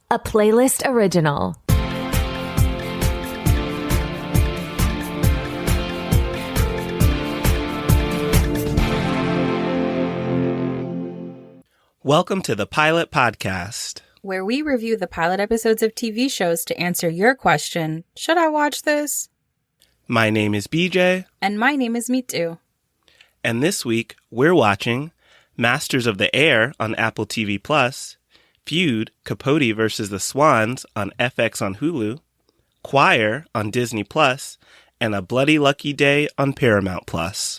a Playlyst original. Welcome to the Pilot Podcast, where we review the pilot episodes of TV shows to answer your question, should I watch this? My name is BJ. And my name is Mitu. And this week, we're watching Masters of the Air on Apple TV+, Feud, Capote versus the Swans on FX on Hulu, Choir on Disney+, and A Bloody Lucky Day on Paramount+.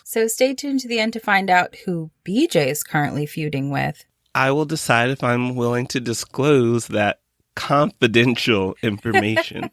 So stay tuned to the end to find out who BJ is currently feuding with. I will decide if I'm willing to disclose that confidential information.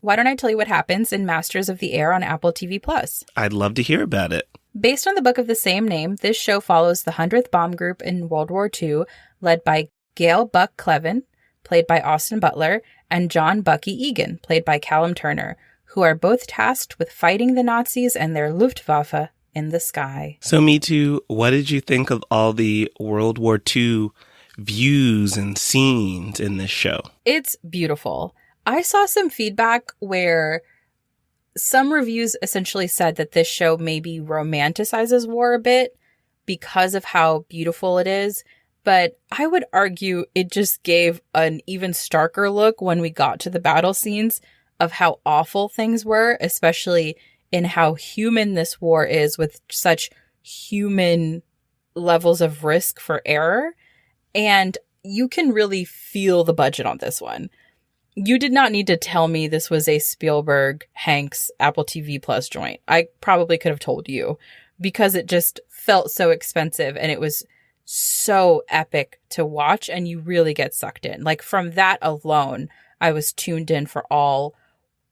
Why don't I tell you what happens in Masters of the Air on Apple TV+. I'd love to hear about it. Based on the book of the same name, this show follows the 100th Bomb Group in World War II, led by Gail Buck Clevin, played by Austin Butler, and John Bucky Egan, played by Callum Turner, who are both tasked with fighting the Nazis and their Luftwaffe in the sky. So, Mitu, what did you think of all the World War II views and scenes in this show? It's beautiful. I saw some feedback where some reviews essentially said that this show maybe romanticizes war a bit because of how beautiful it is. But I would argue it just gave an even starker look when we got to the battle scenes of how awful things were, especially in how human this war is with such human levels of risk for error. And you can really feel the budget on this one. You did not need to tell me this was a Spielberg, Hanks, Apple TV Plus joint. I probably could have told you because it just felt so expensive and it was so epic to watch and you really get sucked in. Like from that alone, I was tuned in for all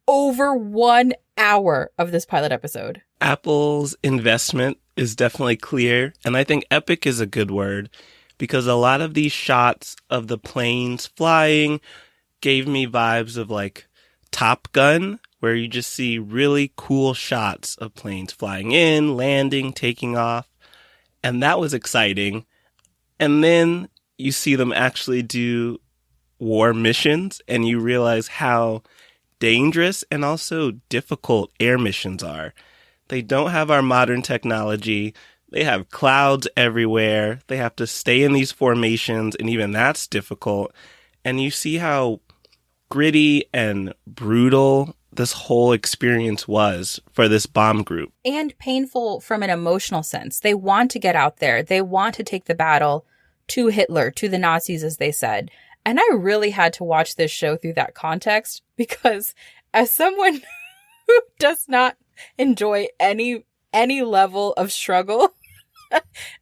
over 1 hour of this pilot episode. Apple's investment is definitely clear, and I think epic is a good word because a lot of these shots of the planes flying gave me vibes of like Top Gun, where you just see really cool shots of planes flying in, landing, taking off, and that was exciting. And then you see them actually do war missions, and you realize how dangerous and also difficult air missions are. They don't have our modern technology. They have clouds everywhere. They have to stay in these formations, and even that's difficult. And you see how gritty and brutal this whole experience was for this bomb group. And painful from an emotional sense. They want to get out there. They want to take the battle to Hitler, to the Nazis, as they said. And I really had to watch this show through that context because as someone who does not enjoy any level of struggle,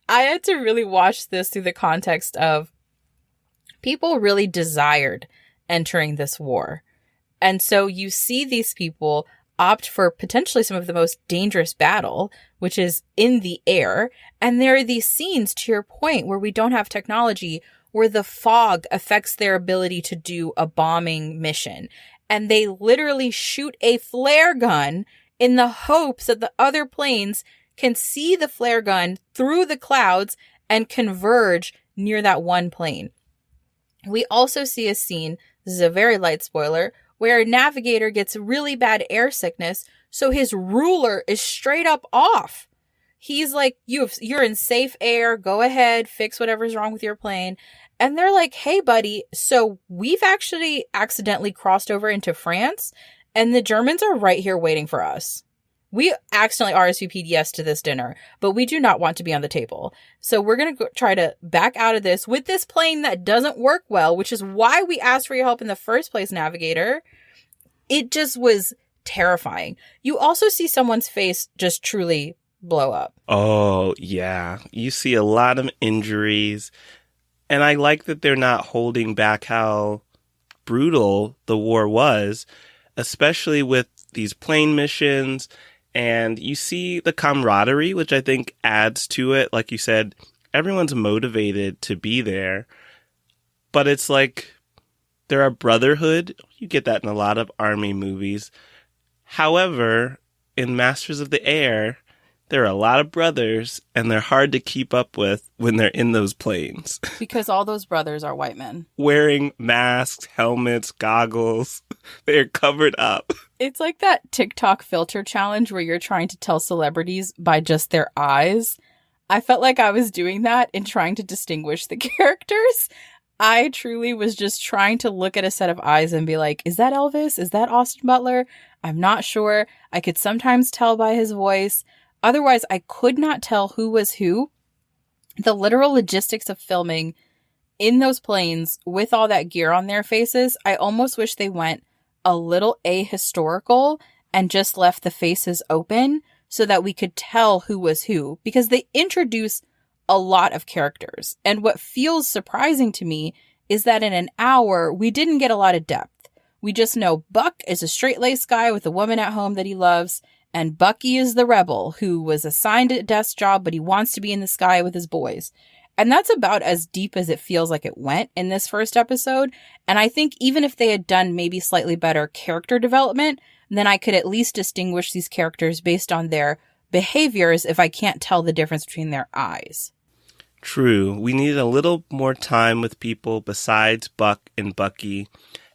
I had to really watch this through the context of people really desired entering this war. And so you see these people opt for potentially some of the most dangerous battle, which is in the air. And there are these scenes, to your point, where we don't have technology, where the fog affects their ability to do a bombing mission. And they literally shoot a flare gun in the hopes that the other planes can see the flare gun through the clouds and converge near that one plane. We also see a scene, this is a very light spoiler, where a navigator gets really bad air sickness, so his ruler is straight up off. He's like, you're in safe air, go ahead, fix whatever's wrong with your plane. And they're like, hey, buddy, so we've actually accidentally crossed over into France, and the Germans are right here waiting for us. We accidentally RSVP'd yes to this dinner, but we do not want to be on the table. So we're going to try to back out of this with this plane that doesn't work well, which is why we asked for your help in the first place, navigator. It just was terrifying. You also see someone's face just truly blow up. Oh, yeah. You see a lot of injuries. And I like that they're not holding back how brutal the war was, especially with these plane missions. And you see the camaraderie, which I think adds to it. Like you said, everyone's motivated to be there. But it's like they're a brotherhood. You get that in a lot of army movies. However, in Masters of the Air, There are a lot of brothers, and they're hard to keep up with when they're in those planes. Because all those brothers are white men. Wearing masks, helmets, goggles. They're covered up. It's like that TikTok filter challenge where you're trying to tell celebrities by just their eyes. I felt like I was doing that in trying to distinguish the characters. I truly was just trying to look at a set of eyes and be like, is that Elvis? Is that Austin Butler? I'm not sure. I could sometimes tell by his voice. Otherwise, I could not tell who was who. The literal logistics of filming in those planes with all that gear on their faces, I almost wish they went a little ahistorical and just left the faces open so that we could tell who was who, because they introduce a lot of characters. And what feels surprising to me is that in an hour, we didn't get a lot of depth. We just know Buck is a straight-laced guy with a woman at home that he loves, and Bucky is the rebel who was assigned a desk job, but he wants to be in the sky with his boys. And that's about as deep as it feels like it went in this first episode. And I think even if they had done maybe slightly better character development, then I could at least distinguish these characters based on their behaviors if I can't tell the difference between their eyes. True. We needed a little more time with people besides Buck and Bucky.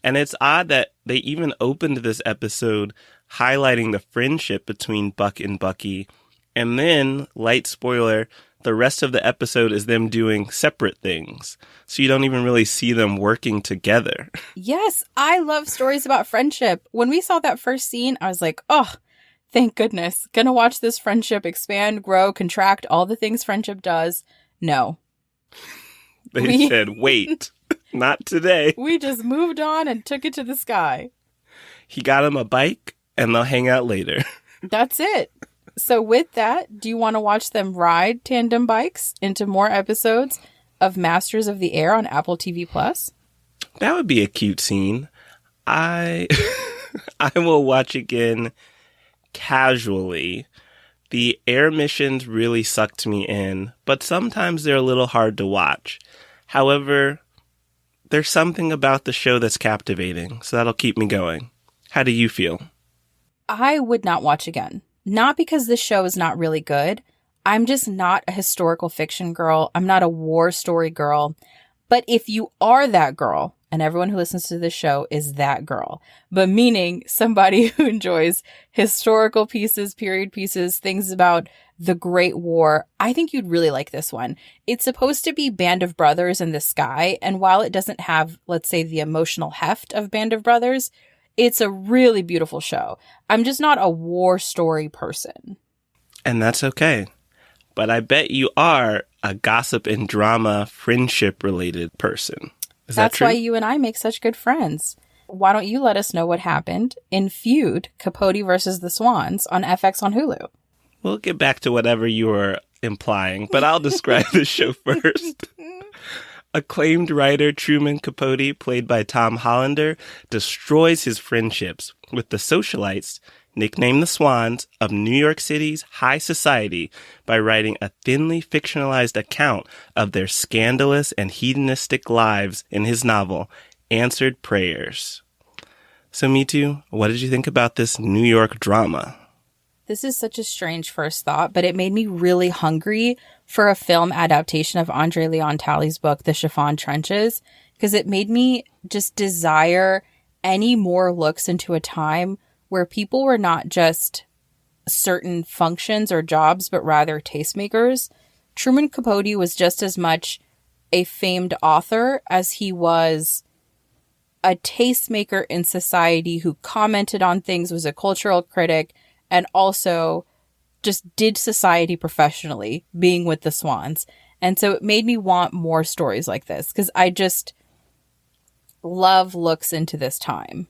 And it's odd that they even opened this episode highlighting the friendship between Buck and Bucky. And then, light spoiler, the rest of the episode is them doing separate things. So you don't even really see them working together. Yes, I love stories about friendship. When we saw that first scene, I was like, oh, thank goodness. Gonna watch this friendship expand, grow, contract, all the things friendship does. No. They said, wait, not today. We just moved on and took it to the sky. He got him a bike, and they'll hang out later. That's it. So with that, do you want to watch them ride tandem bikes into more episodes of Masters of the Air on Apple TV Plus? That would be a cute scene. I will watch again casually. The air missions really sucked me in, but sometimes they're a little hard to watch. However, there's something about the show that's captivating, so that'll keep me going. How do you feel? I would not watch again. Not because this show is not really good. I'm just not a historical fiction girl. I'm not a war story girl. But if you are that girl, and everyone who listens to this show is that girl, but meaning somebody who enjoys historical pieces, period pieces, things about the Great War, I think you'd really like this one. It's supposed to be Band of Brothers in the sky, and while it doesn't have, let's say, the emotional heft of Band of Brothers, it's a really beautiful show. I'm just not a war story person. And that's okay. But I bet you are a gossip and drama friendship related person. Is that true? That's why you and I make such good friends. Why don't you let us know what happened in Feud, Capote versus the Swans on FX on Hulu? We'll get back to whatever you were implying, but I'll describe the show first. Acclaimed writer Truman Capote, played by Tom Hollander, destroys his friendships with the socialites, nicknamed the Swans, of New York City's high society by writing a thinly fictionalized account of their scandalous and hedonistic lives in his novel, Answered Prayers. So, Mitu, what did you think about this New York drama? This is such a strange first thought, but it made me really hungry for a film adaptation of Andre Leon Talley's book, The Chiffon Trenches, because it made me just desire any more looks into a time where people were not just certain functions or jobs, but rather tastemakers. Truman Capote was just as much a famed author as he was a tastemaker in society who commented on things, was a cultural critic, and also just did society professionally, being with the Swans. And so it made me want more stories like this, because I just love looks into this time.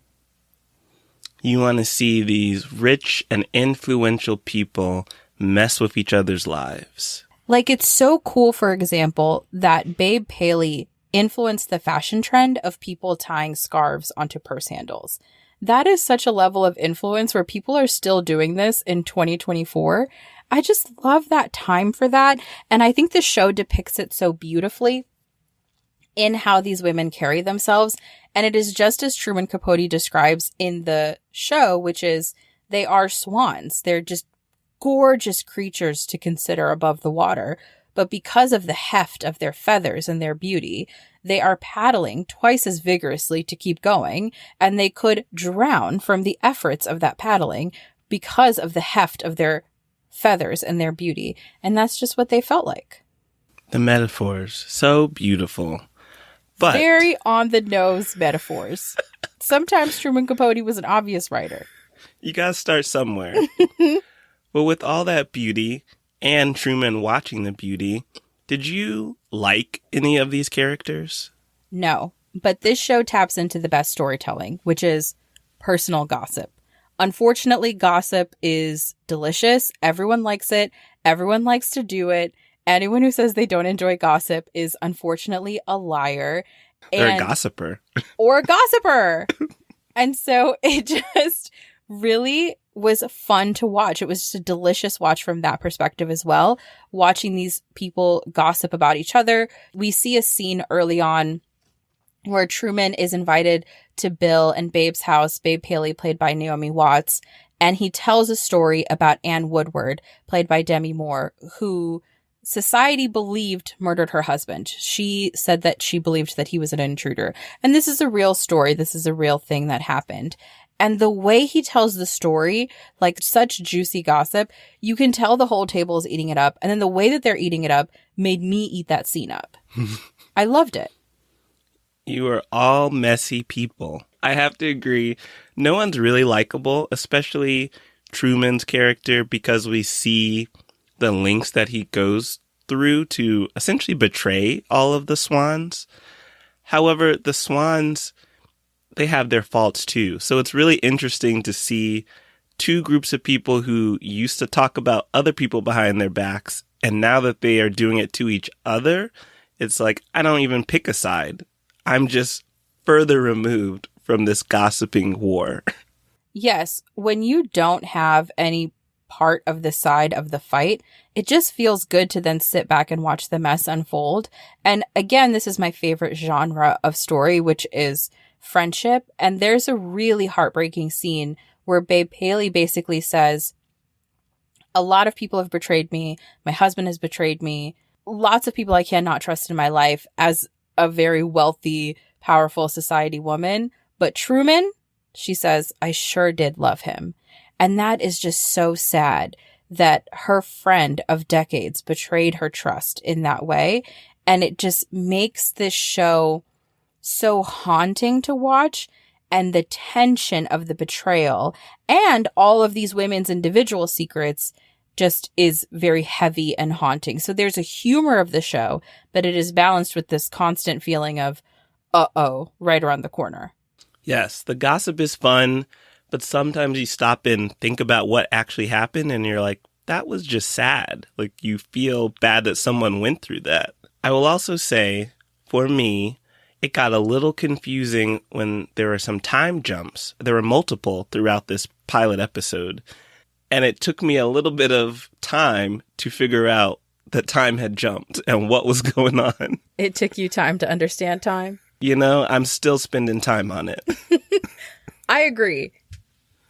You want to see these rich and influential people mess with each other's lives. Like, it's so cool, for example, that Babe Paley influenced the fashion trend of people tying scarves onto purse handles. That is such a level of influence where people are still doing this in 2024. I just love that time for that. And I think the show depicts it so beautifully in how these women carry themselves. And it is just as Truman Capote describes in the show, which is they are swans. They're just gorgeous creatures to consider above the water, but because of the heft of their feathers and their beauty, they are paddling twice as vigorously to keep going, and they could drown from the efforts of that paddling because of the heft of their feathers and their beauty. And that's just what they felt like. The metaphors, so beautiful. But very on the nose metaphors. Sometimes Truman Capote was an obvious writer. You gotta start somewhere. But with all that beauty and Truman watching the beauty, did you like any of these characters? No, but this show taps into the best storytelling, which is personal gossip. Unfortunately, gossip is delicious. Everyone likes it. Everyone likes to do it. Anyone who says they don't enjoy gossip is unfortunately a liar. Or a gossiper. Or a gossiper. And so it just really was fun to watch. It was just a delicious watch from that perspective as well. Watching these people gossip about each other. We see a scene early on where Truman is invited to Bill and Babe's house, Babe Paley, played by Naomi Watts, and he tells a story about Anne Woodward, played by Demi Moore, who society believed murdered her husband. She said that she believed that he was an intruder. And this is a real story. This is a real thing that happened. And the way he tells the story, like such juicy gossip, you can tell the whole table is eating it up. And then the way that they're eating it up made me eat that scene up. I loved it. You are all messy people. I have to agree. No one's really likable, especially Truman's character, because we see the lengths that he goes through to essentially betray all of the Swans. However, the Swans, they have their faults too. So it's really interesting to see two groups of people who used to talk about other people behind their backs, and now that they are doing it to each other, it's like, I don't even pick a side. I'm just further removed from this gossiping war. Yes, when you don't have any part of the side of the fight, it just feels good to then sit back and watch the mess unfold. And again, this is my favorite genre of story, which is friendship. And there's a really heartbreaking scene where Babe Paley basically says, a lot of people have betrayed me. My husband has betrayed me. Lots of people I cannot trust in my life as a very wealthy, powerful society woman. But Truman, she says, I sure did love him. And that is just so sad that her friend of decades betrayed her trust in that way. And it just makes this show so haunting to watch. And the tension of the betrayal and all of these women's individual secrets just is very heavy and haunting. So there's a humor of the show, but it is balanced with this constant feeling of, uh-oh, right around the corner. Yes, the gossip is fun, but sometimes you stop and think about what actually happened and you're like, that was just sad. Like, you feel bad that someone went through that. I will also say, for me, it got a little confusing when there were some time jumps. There were multiple throughout this pilot episode. And it took me a little bit of time to figure out that time had jumped and what was going on. It took you time to understand time? You know, I'm still spending time on it. I agree.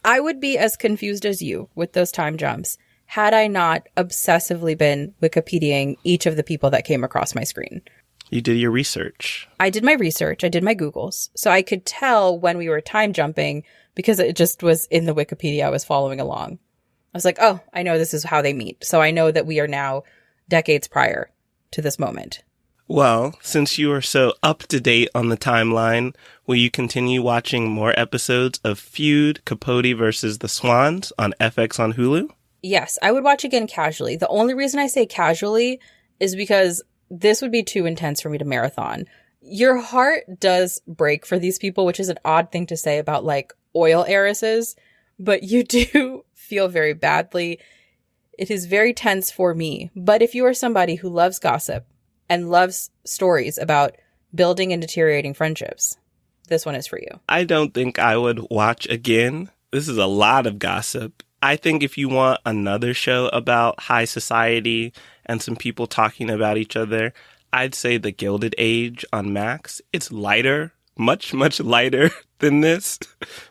I would be as confused as you with those time jumps had I not obsessively been Wikipediaing each of the people that came across my screen. You did your research. I did my research. I did my Googles. So I could tell when we were time jumping because it just was in the Wikipedia I was following along. I was like, oh, I know this is how they meet. So I know that we are now decades prior to this moment. Well, since you are so up to date on the timeline, will you continue watching more episodes of Feud, Capote versus the Swans on FX on Hulu? Yes, I would watch again casually. The only reason I say casually is because this would be too intense for me to marathon. Your heart does break for these people, which is an odd thing to say about like oil heiresses, but you do feel very badly. It is very tense for me. But if you are somebody who loves gossip and loves stories about building and deteriorating friendships, this one is for you. I don't think I would watch again. This is a lot of gossip. I think if you want another show about high society and some people talking about each other, I'd say The Gilded Age on Max. It's lighter, much, much lighter than this,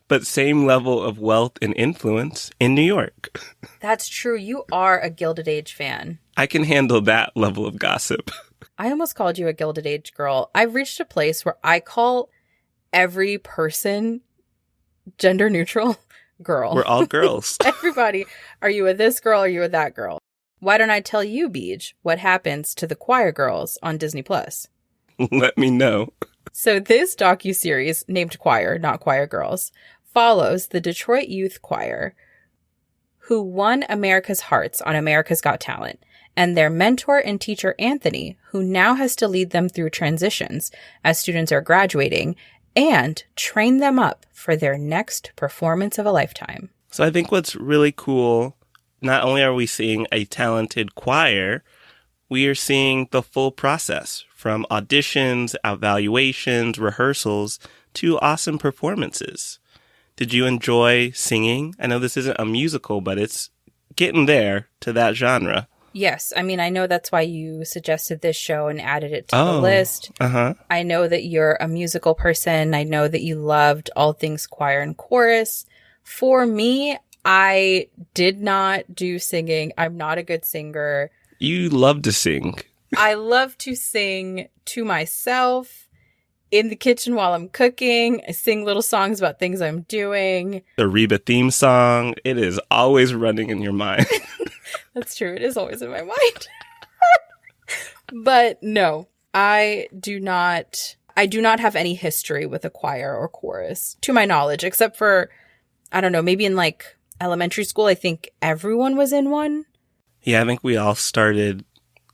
but same level of wealth and influence in New York. That's true. You are a Gilded Age fan. I can handle that level of gossip. I almost called you a Gilded Age girl. I've reached a place where I call every person gender neutral girl. We're all girls. Everybody. Are you a this girl? Are you a that girl? Why don't I tell you, Beej, what happens to the choir girls on Disney Plus? Let me know. So this docuseries, named Choir, not Choir Girls, follows the Detroit Youth Choir, who won America's hearts on America's Got Talent, and their mentor and teacher, Anthony, who now has to lead them through transitions as students are graduating and train them up for their next performance of a lifetime. So I think what's really cool, not only are we seeing a talented choir, we are seeing the full process from auditions, evaluations, rehearsals to awesome performances. Did you enjoy singing? I know this isn't a musical, but it's getting there to that genre. Yes. I mean, I know that's why you suggested this show and added it to the list. I know that you're a musical person. I know that you loved all things choir and chorus. For me, I did not do singing. I'm not a good singer. You love to sing. I love to sing to myself in the kitchen while I'm cooking. I sing little songs about things I'm doing. The Reba theme song, it is always running in your mind. That's true. It is always in my mind. But no, I do not have any history with a choir or chorus, to my knowledge, except for, I don't know, maybe in like elementary school, I think everyone was in one. Yeah, I think we all started,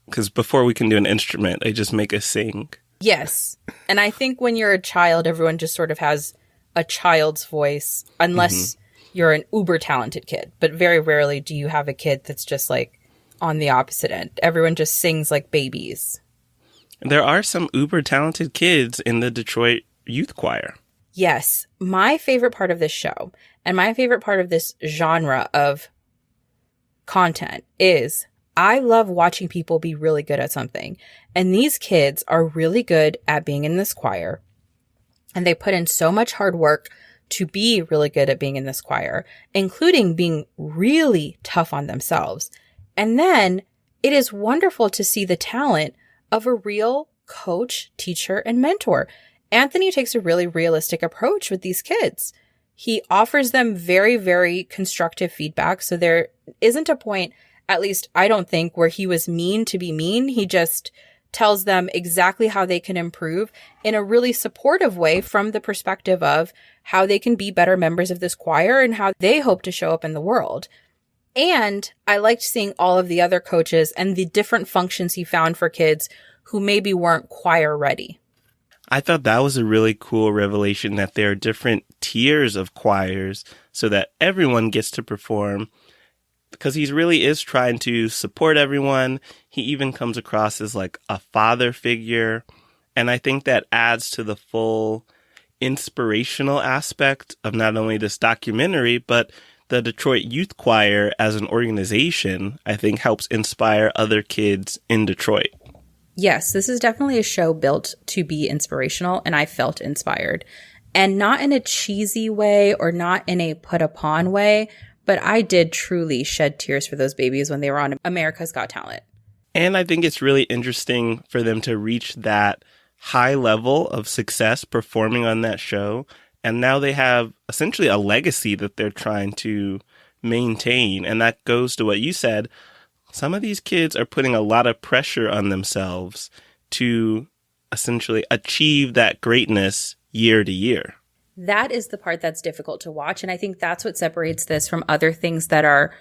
because before we can do an instrument, they just make us sing. Yes. And I think when you're a child, everyone just sort of has a child's voice, unless you're an uber talented kid. But very rarely do you have a kid that's just like on the opposite end. Everyone just sings like babies. There are some uber talented kids in the Detroit Youth Choir. Yes. My favorite part of this show and my favorite part of this genre of content is I love watching people be really good at something. And these kids are really good at being in this choir. And they put in so much hard work to be really good at being in this choir, including being really tough on themselves. And then it is wonderful to see the talent of a real coach, teacher, and mentor. Anthony takes a really realistic approach with these kids. He offers them very, very constructive feedback. So there isn't a point, at least I don't think, where he was mean to be mean. He just tells them exactly how they can improve in a really supportive way from the perspective of how they can be better members of this choir and how they hope to show up in the world. And I liked seeing all of the other coaches and the different functions he found for kids who maybe weren't choir ready. I thought that was a really cool revelation that there are different tiers of choirs so that everyone gets to perform, because he really is trying to support everyone. He even comes across as like a father figure. And I think that adds to the full inspirational aspect of not only this documentary, but the Detroit Youth Choir as an organization, I think helps inspire other kids in Detroit. Yes, this is definitely a show built to be inspirational, and I felt inspired. And not in a cheesy way or not in a put upon way, but I did truly shed tears for those babies when they were on America's Got Talent. And I think it's really interesting for them to reach that high level of success performing on that show. And now they have essentially a legacy that they're trying to maintain. And that goes to what you said. Some of these kids are putting a lot of pressure on themselves to essentially achieve that greatness year to year. That is the part that's difficult to watch. And I think that's what separates this from other things that are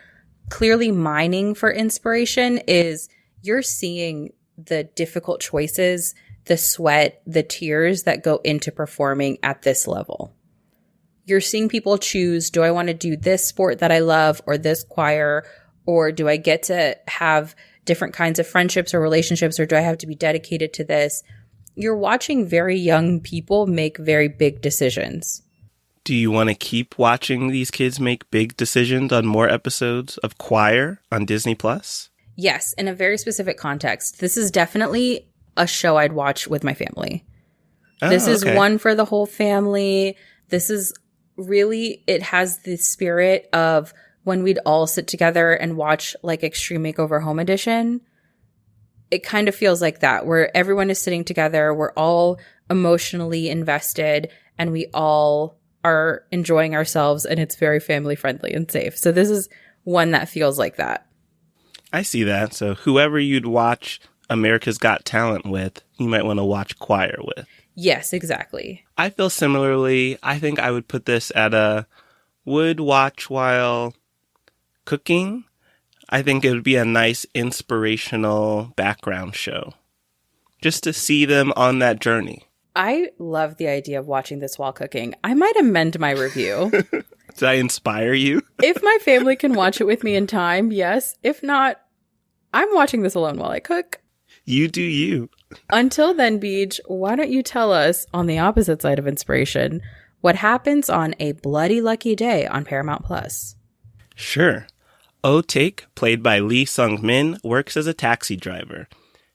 clearly mining for inspiration is you're seeing the difficult choices, the sweat, the tears that go into performing at this level. You're seeing people choose, do I want to do this sport that I love or this choir, or do I get to have different kinds of friendships or relationships, or do I have to be dedicated to this? You're watching very young people make very big decisions. Do you want to keep watching these kids make big decisions on more episodes of Choir on Disney+? Yes, in a very specific context. This is definitely a show I'd watch with my family. This is one for the whole family. This is really, it has the spirit of when we'd all sit together and watch like Extreme Makeover Home Edition. It kind of feels like that, where everyone is sitting together, we're all emotionally invested, and we all are enjoying ourselves, and it's very family friendly and safe. So this is one that feels like that. I see that. So whoever you'd watch America's Got Talent with, you might want to watch Choir with. Yes, exactly. I feel similarly. I think I would put this at a would watch while cooking. I think it would be a nice inspirational background show just to see them on that journey. I love the idea of watching this while cooking. I might amend my review. Did I inspire you? If my family can watch it with me in time, yes. If not, I'm watching this alone while I cook. You do you. Until then, Beej, why don't you tell us, on the opposite side of inspiration, what happens on a bloody lucky day on Paramount Plus? Sure. Oh-taek, played by Lee Sung-min, works as a taxi driver.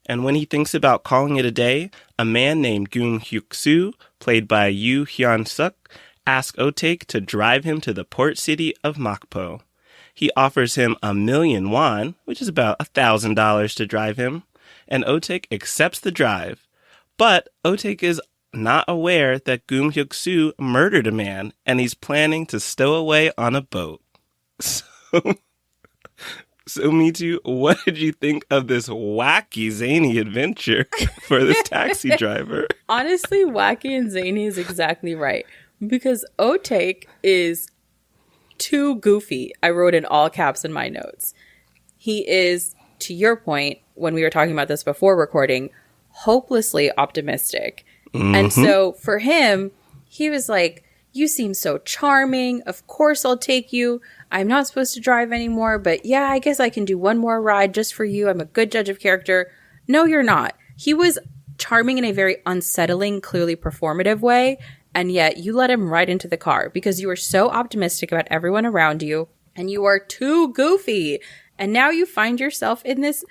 And when he thinks about calling it a day, a man named Goong Hyuk-soo, played by Yoo Hyun-suk, asks Oh-taek to drive him to the port city of Mokpo. He offers him 1,000,000 won, which is about $1,000 to drive him, and Oh-taek accepts the drive. But Oh-taek is not aware that Goong Hyuk-soo murdered a man, and he's planning to stow away on a boat. So, Mitu, what did you think of this wacky, zany adventure for this taxi driver? Honestly, wacky and zany is exactly right. Because Oh-taek is too goofy. I wrote in all caps in my notes. He is, to your point, when we were talking about this before recording, hopelessly optimistic. Mm-hmm. And so for him, he was like, you seem so charming. Of course I'll take you. I'm not supposed to drive anymore, but yeah, I guess I can do one more ride just for you. I'm a good judge of character. No, you're not. He was charming in a very unsettling, clearly performative way. And yet you let him right into the car because you were so optimistic about everyone around you and you are too goofy. And now you find yourself in this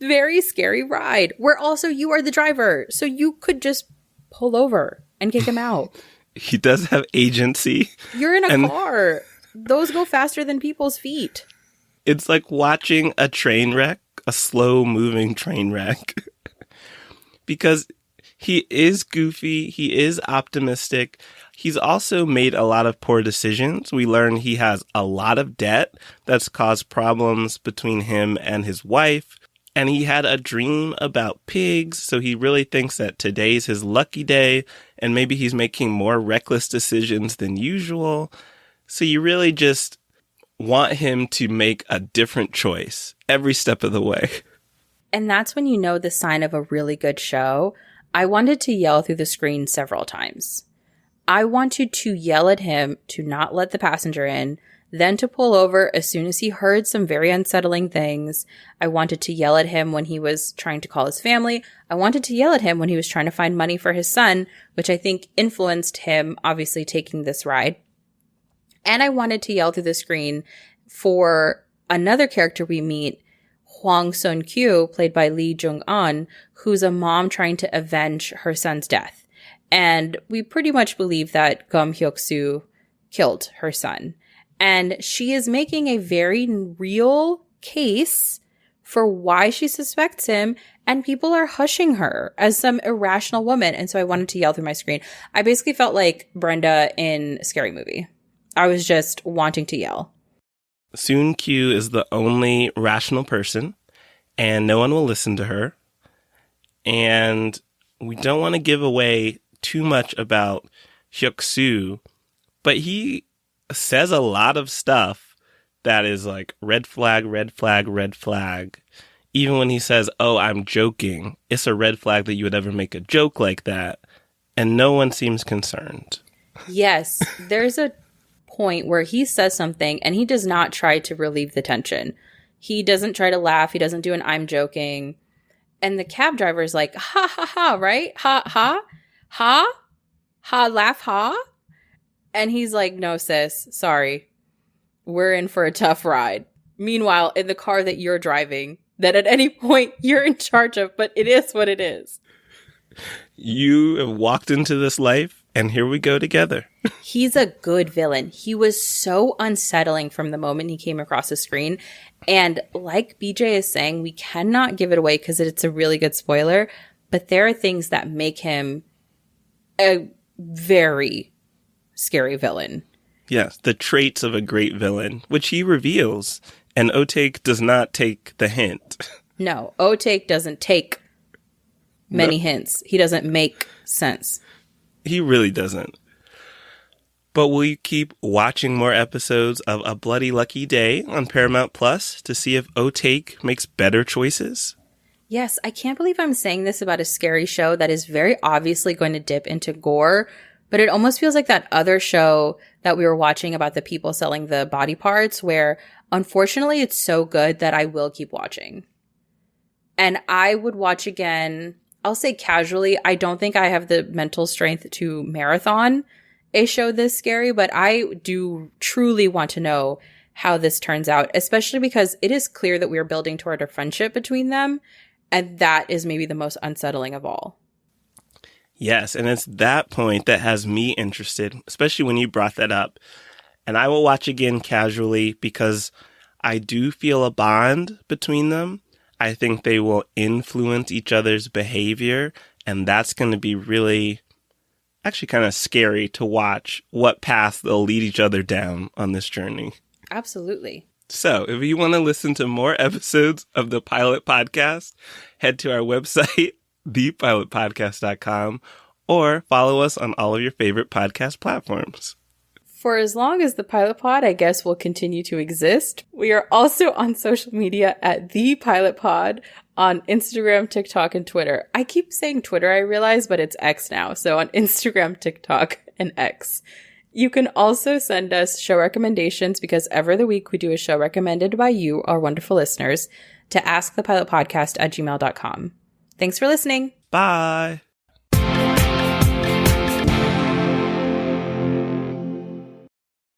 very scary ride where also you are the driver. So you could just pull over and kick him out. He does have agency. You're in a car. Those go faster than people's feet. It's like watching a train wreck, a slow-moving train wreck. Because he is goofy. He is optimistic. He's also made a lot of poor decisions. We learn he has a lot of debt that's caused problems between him and his wife. And he had a dream about pigs, so he really thinks that today's his lucky day, and maybe he's making more reckless decisions than usual. So you really just want him to make a different choice every step of the way. And that's when you know the sign of a really good show. I wanted to yell through the screen several times. I wanted to yell at him to not let the passenger in, then to pull over as soon as he heard some very unsettling things. I wanted to yell at him when he was trying to call his family. I wanted to yell at him when he was trying to find money for his son, which I think influenced him obviously taking this ride. And I wanted to yell through the screen for another character we meet, Hwang Sun-kyu, played by Lee Jung-an, who's a mom trying to avenge her son's death. And we pretty much believe that Gum Hyuk-soo killed her son. And she is making a very real case for why she suspects him, and people are hushing her as some irrational woman. And so I wanted to yell through my screen. I basically felt like Brenda in Scary Movie. I was just wanting to yell. Soon-kyu is the only rational person, and no one will listen to her. And we don't want to give away too much about Hyuk-soo, but he says a lot of stuff that is like red flag, red flag, red flag. Even when he says, oh, I'm joking, it's a red flag that you would ever make a joke like that. And no one seems concerned. Yes, there's a point where he says something and he does not try to relieve the tension. He doesn't try to laugh. He doesn't do an I'm joking. And the cab driver is like, ha, ha, ha, right? Ha, ha, ha, ha, laugh, ha. And he's like, no, sis, sorry. We're in for a tough ride. Meanwhile, in the car that you're driving, that at any point you're in charge of, but it is what it is. You have walked into this life and here we go together. He's a good villain. He was so unsettling from the moment he came across the screen. And like BJ is saying, we cannot give it away because it's a really good spoiler, but there are things that make him a very scary villain. Yes, the traits of a great villain, which he reveals, and Otake does not take the hint. No, Otake doesn't take many hints. He doesn't make sense. He really doesn't. But will you keep watching more episodes of A Bloody Lucky Day on Paramount Plus to see if Otake makes better choices? Yes, I can't believe I'm saying this about a scary show that is very obviously going to dip into gore, but it almost feels like that other show that we were watching about the people selling the body parts, where unfortunately it's so good that I will keep watching. And I would watch again, I'll say casually. I don't think I have the mental strength to marathon a show this scary, but I do truly want to know how this turns out, especially because it is clear that we are building toward a friendship between them. And that is maybe the most unsettling of all. Yes, and it's that point that has me interested, especially when you brought that up. And I will watch again casually because I do feel a bond between them. I think they will influence each other's behavior, and that's going to be really, actually kind of scary to watch what path they'll lead each other down on this journey. Absolutely. So, if you want to listen to more episodes of the Pilot Podcast, head to our website, thepilotpodcast.com, or follow us on all of your favorite podcast platforms. For as long as the Pilot Pod, I guess, will continue to exist, we are also on social media at The Pilot Pod on Instagram, TikTok, and Twitter. I keep saying Twitter, I realize, but it's X now. So on Instagram, TikTok, and X. You can also send us show recommendations because every other week we do a show recommended by you, our wonderful listeners, to askthepilotpodcast@gmail.com. Thanks for listening. Bye.